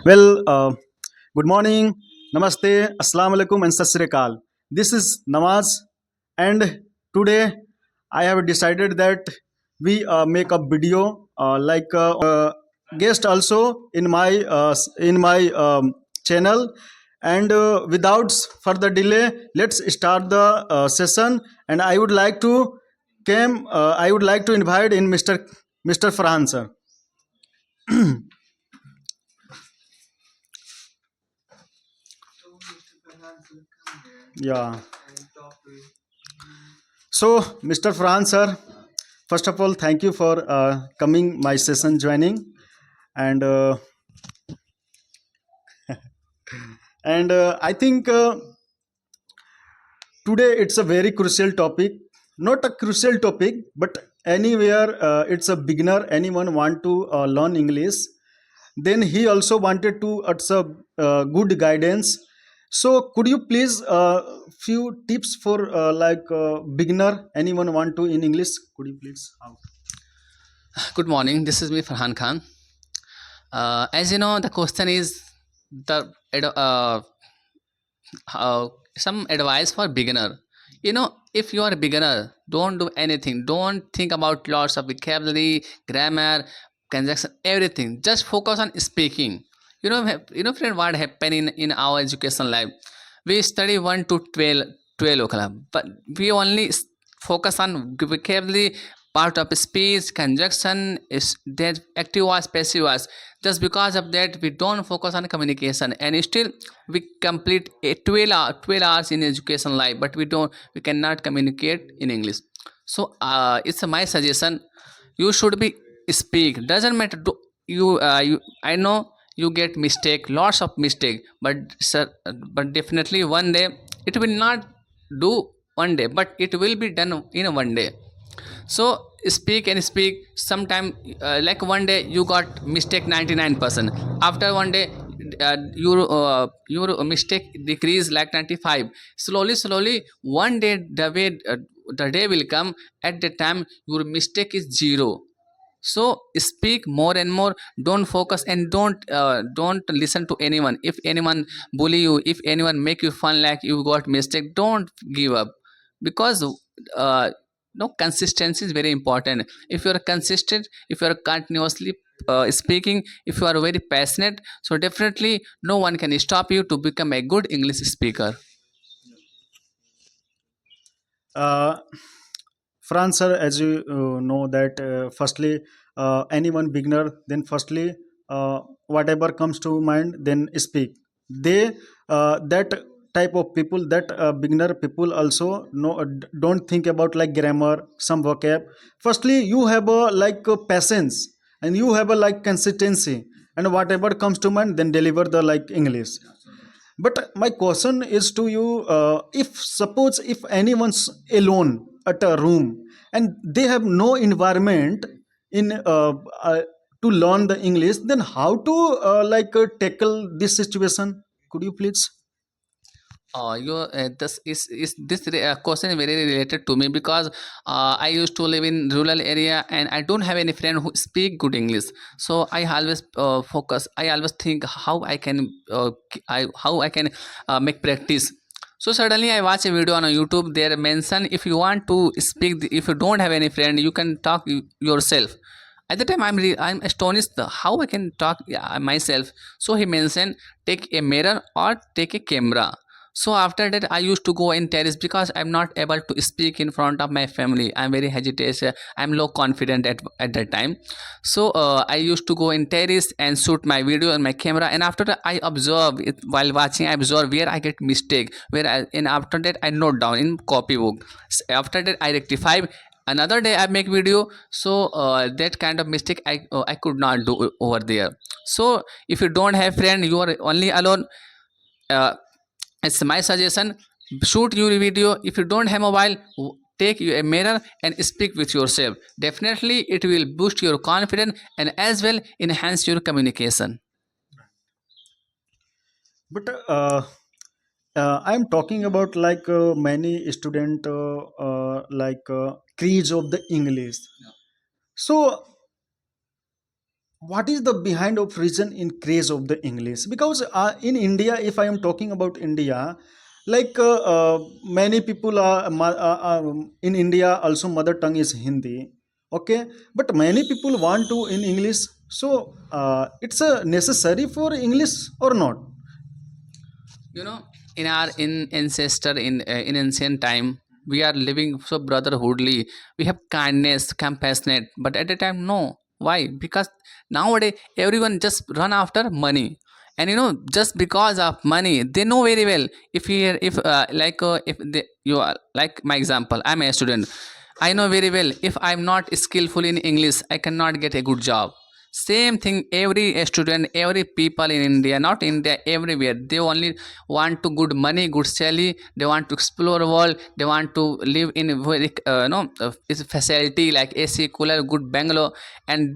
Well, good morning, namaste, assalamu alaikum, and sat sri akal. This is Nawaz, and today I have decided that we make a video guest also in my channel. And without further delay, let's start the session. And I would like to invite in Mr. Farhan sir. Yeah. So, Mr. Farhan sir, first of all, thank you for coming my session joining, and I think today it's a very crucial topic. Not a crucial topic, but anywhere it's a beginner. Anyone want to learn English, then he also wanted to it's a good guidance. So, could you please few tips for beginner? Anyone want to in English? Could you please? Good morning. This is me, Farhan Khan. As you know, the question is the some advice for beginner. If you are a beginner, don't do anything. Don't think about lots of vocabulary, grammar, conjunction, everything. Just focus on speaking. Friend, what happened in our education life? We study 1 to 12 o'clock, but we only focus on vocabulary, part of speech, conjunction, is that active voice, passive voice. Just because of that, we don't focus on communication, and still we complete 12 hours in education life, but we cannot communicate in English. So it's my suggestion. You should be speak. Doesn't matter. You I know you get mistake, lots of mistake, but sir, but definitely one day it will not do one day, but it will be done in one day. So speak and speak sometime, like one day you got mistake 99%. After one day, your mistake decrease like 95. Slowly one day the day will come, at the time your mistake is zero. So speak more and more. Don't focus, and don't listen to anyone. If anyone bully you, if anyone make you fun like you got mistake, don't give up. Because no, consistency is very important. If you are consistent, if you are continuously speaking, if you are very passionate, so definitely no one can stop you to become a good English speaker. Uh, France, sir, as you know that firstly, anyone beginner, then firstly, whatever comes to mind, then speak. They that type of people, that beginner people also know don't think about like grammar, some vocab. Firstly, you have a patience, and you have a like consistency, and whatever comes to mind, then deliver the like English. But my question is to you: if suppose if anyone's alone at a room and they have no environment in to learn the English, then how to tackle this situation? Could you please? This question is very related to me, because I used to live in rural area and I don't have any friend who speak good English. So I always focus. I always think how I can make practice. So suddenly I watch a video on YouTube. There mention, if you want to speak, if you don't have any friend, you can talk yourself. At the time, I'm astonished how I can talk, myself. So he mentioned, take a mirror or take a camera. So after that, I used to go in terrace, because I'm not able to speak in front of my family. I'm very hesitant. I'm low confident at that time. So I used to go in terrace and shoot my video on my camera. And after that, I observe it while watching. I observe where I get mistake. And after that, I note down in copybook. After that, I rectify. Another day I make video. So that kind of mistake I could not do over there. So if you don't have friend, you are only alone. uh, it's my suggestion, shoot your video. If you don't have mobile, take you a mirror and speak with yourself. Definitely it will boost your confidence and as well enhance your communication. But I'm talking about many student crease of the English. So what is the behind of reason in craze of the English? Because in India, if I am talking about India, like many people are in India also mother tongue is Hindi, okay, but many people want to in English. So it's a necessary for English or not? You know, in our in ancestor in ancient time, we are living so brotherhoodly. We have kindness, compassionate. But at the time, no. Why? Because nowadays everyone just run after money. And just because of money, they know very well. If if you are like my example, I'm a student. I know very well if I'm not skillful in English, I cannot get a good job. Same thing, every student, every people in India, not India, everywhere, they only want to good money, good salary. They want to explore the world. They want to live in a very is facility like AC, cooler, good bungalow, and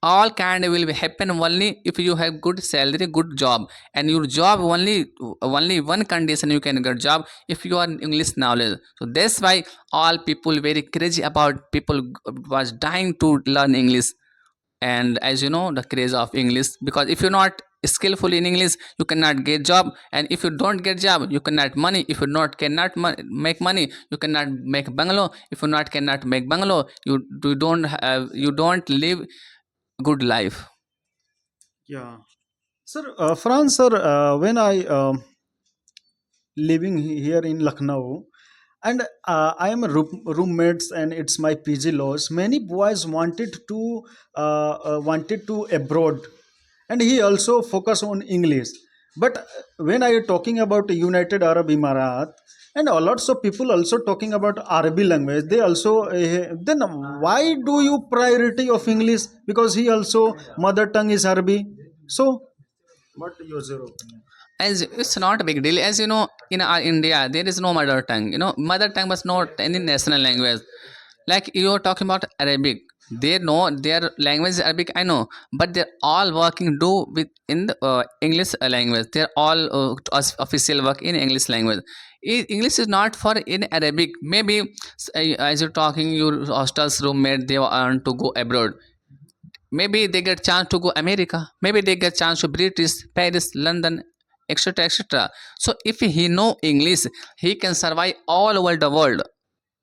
all kind will happen only if you have good salary, good job. And your job only one condition you can get job, if you are English knowledge. So that's why all people very crazy about people was dying to learn English. And as you know, the craze of English, because if you're not skillful in English, you cannot get job. And if you don't get job, you cannot money. If you not cannot make money, you cannot make bungalow. If you not cannot make bungalow, you don't live good life. Yeah. Sir, France, sir, when I living here in Lucknow, and I am a roommates, and it's my PG laws. Many boys wanted to abroad, and he also focus on English. But when I talking about United Arab Emirates, and a lots of people also talking about Arabic language, they also then why do you priority of English? Because he also mother tongue is Arabic. So what is your opinion? As it's not a big deal, as you know, in our India there is no mother tongue. Mother tongue was not any national language. Like you're talking about Arabic, they know their language is Arabic, I know, but they're all working do with in the English language. They're all official work in English language. English is not for in Arabic. Maybe as you're talking, your hostel's roommate, they want to go abroad. Maybe they get chance to go America. Maybe they get chance to British, Paris, London, etc, etc. So if he know English, he can survive all over the world.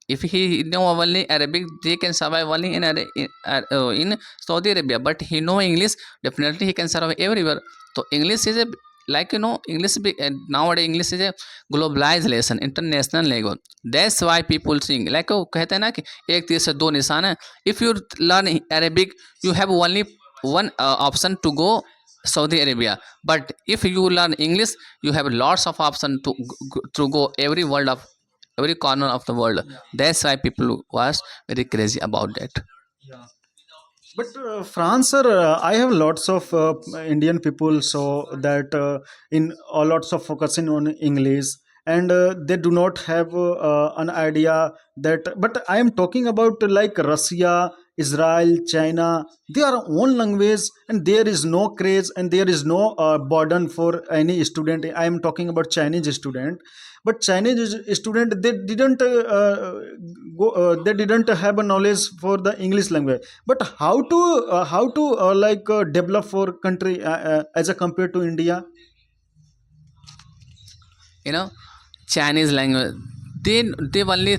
If he know only Arabic, they can survive only in Saudi Arabia. But he know English, definitely he can survive everywhere. So English is a, like English nowadays English is a globalized lesson, international language. That's why people sing like कहते हैं ना कि एक तीर से दो निशान है. If you learn Arabic, you have only one option to go Saudi Arabia. But if you learn English, you have lots of option to go every world of every corner of the world. That's why people was very crazy about that. Yeah. But France, sir, I have lots of Indian people, so that in lots of focusing on English, and they do not have an idea that. But I am talking about like Russia, Israel, China. They are own language, and there is no craze, and there is no burden for any student. I am talking about Chinese student, but Chinese student, they didn't go. They didn't have a knowledge for the English language. But how to develop for country as a compared to India? you know Chinese language, they only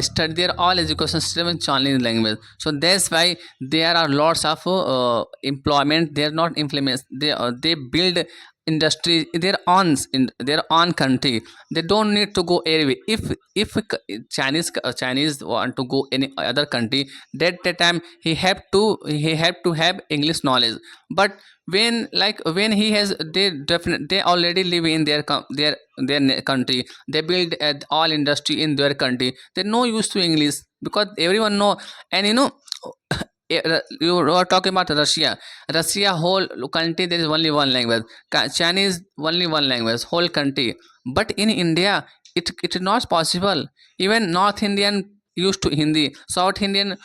study their all education system in Chinese language. So that's why there are lots of employment. They are not implement, they build industry in their own country. They don't need to go anywhere. If Chinese want to go any other country, that time he have to have English knowledge. But when he has, they already live in their country. They build all industry in their country. They no use to English, because everyone know. And you are talking about Russia whole country, there is only one language. Chinese only one language whole country. But in India, it is not possible. Even North Indian used to Hindi, South Indian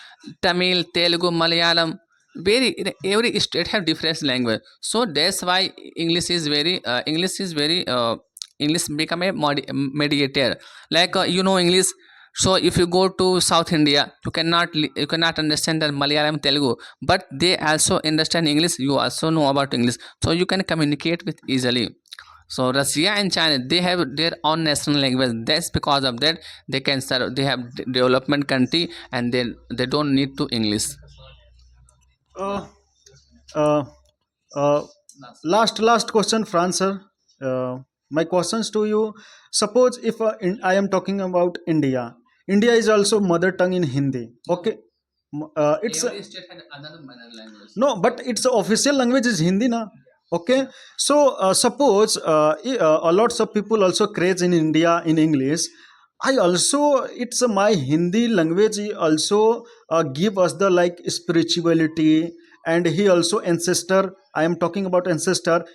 Tamil, Telugu, Malayalam, very every state have different language. So that's why English is very English become a mediator. Like English, So if you go to South India, you cannot understand the Malayalam, Telugu, but they also understand English. You also know about English, so you can communicate with easily. So Russia and China, they have their own national language. That's because of that they can serve. They have development country, and they don't need to English. Uh, uh, uh, last question, France sir. My questions to you. Suppose if I am talking about India. India is also mother tongue in Hindi. Okay. It's Every state has another mother language. no, but its official language is Hindi, na. Okay, so suppose a lots of people also craze in India in English. I also it's my Hindi language also give us the like spirituality, and he also ancestor. I am talking about ancestor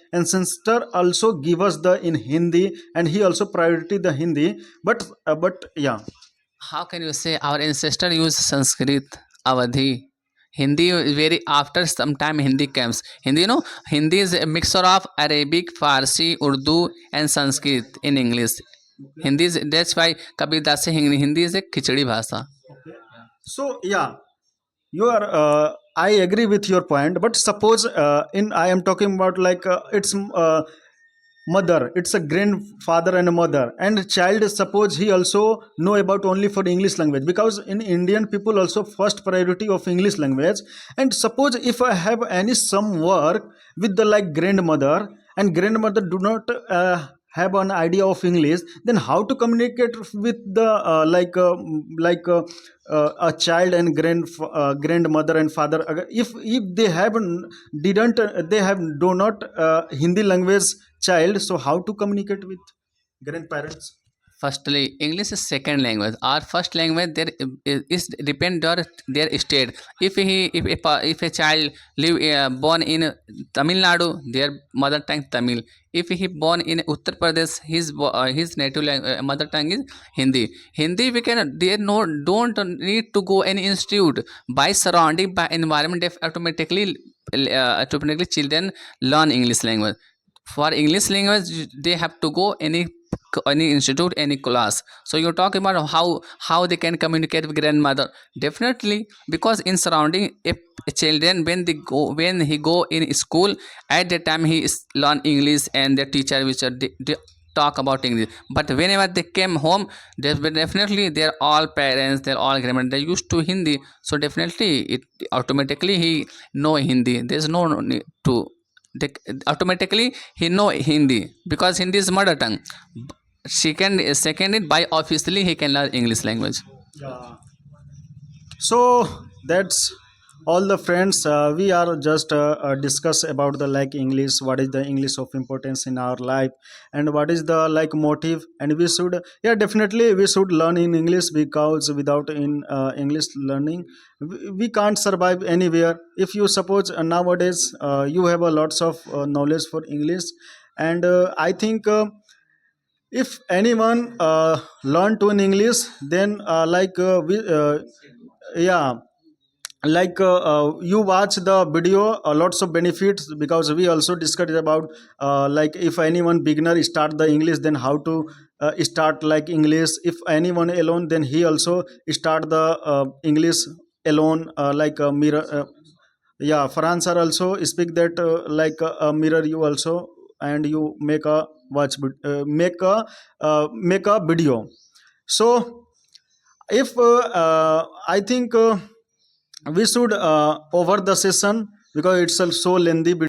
also give us the in Hindi, and he also priority the Hindi. But yeah, How can you say our ancestor used Sanskrit, Awadhi? Hindi is very after some time Hindi comes. Hindi, Hindi is a mixture of Arabic, Farsi, Urdu, and Sanskrit in English. Hindi is, that's why Kabir Das say Hindi is a khichdi bhasha. so yeah, you are I agree with your point, but suppose in I am talking about like it's mother, it's a grandfather and a mother, and child suppose he also know about only for English language, because in Indian people also first priority of English language. And suppose if I have any some work with the like grandmother, and grandmother do not have an idea of English, then how to communicate with the a child and grandmother and father. If they haven't didn't they have do not Hindi language child, so how to communicate with grandparents? Firstly, English is second language. Our first language there is depend on their state. If a child live born in Tamil Nadu, their mother tongue Tamil. If he born in Uttar Pradesh, his native mother tongue is Hindi. Hindi we can they no don't need to go any institute. By surrounding by environment, they automatically children learn English language. For English language, they have to go any institute, any class. So you're talking about how they can communicate with grandmother. Definitely, because in surrounding, if children when he go in school, at that time he is learn English, and the teacher which are they talk about English. But whenever they came home, definitely they're all parents, they're all grandmother, they used to Hindi. So definitely it automatically he know Hindi. There's no need to they, automatically he know Hindi, because Hindi is mother tongue. Second it by officially he can learn English language. Yeah. So that's all the friends, we are just discuss about the like English, what is the English of importance in our life, and what is the like motive, and we should, yeah, definitely we should learn in English, because without in English learning we can't survive anywhere. If you suppose nowadays you have a lots of knowledge for English, and I think if anyone learn to in English, then we yeah, like you watch the video, lots of benefits, because we also discussed about like if anyone beginner start the English, then how to start like English. If anyone alone, then he also start the English alone, like a mirror, yeah, France are also speak that like a mirror you also, and you make a make a video. So if I think we should over the session, because it's a so lengthy